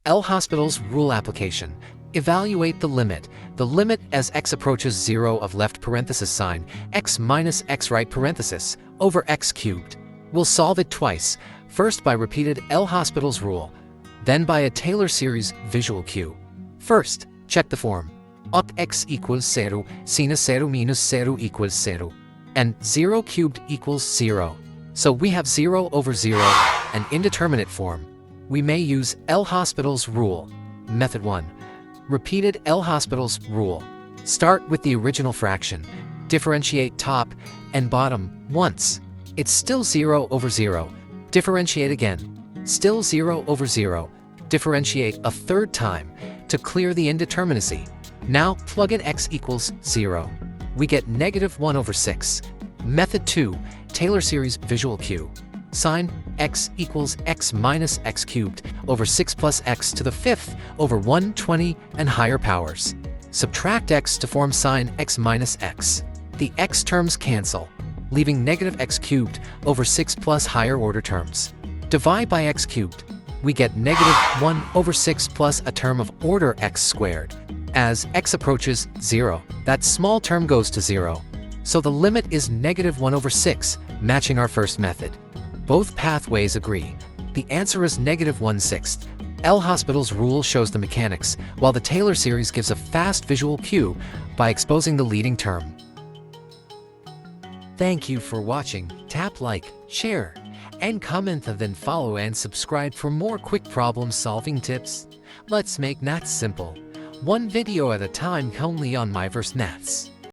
L'Hospital's rule application. Evaluate the limit. The limit as x approaches 0 of left parenthesis sign, x minus x right parenthesis, over x cubed. We'll solve it twice, first by repeated L'Hospital's rule, then by a Taylor series visual cue. First, check the form. X equals 0, sinus 0 minus 0 equals 0, and 0 cubed equals 0. So we have 0 over 0, an indeterminate form. We may use L'Hospital's rule. Method 1. Repeated L'Hospital's rule. Start with the original fraction. Differentiate top and bottom once. It's still 0 over 0. Differentiate again. Still 0 over 0. Differentiate a third time to clear the indeterminacy. Now plug in x equals 0. We get negative 1 over 6. Method 2, Taylor series visual cue. Sign x equals x minus x cubed over 6 plus x to the 5th over 120 and higher powers. Subtract x to form sign x minus x. The x terms cancel, leaving negative x cubed over 6 plus higher order terms. Divide by x cubed. We get negative 1 over 6 plus a term of order x squared. As x approaches 0, that small term goes to 0. So the limit is negative 1 over 6, matching our first method. Both pathways agree. The answer is negative 1/6. L'Hospital's rule shows the mechanics, while the Taylor series gives a fast visual cue by exposing the leading term. Thank you for watching. Tap like, share, and comment, and then follow and subscribe for more quick problem-solving tips. Let's make maths simple. One video at a time, only on Myverse Maths.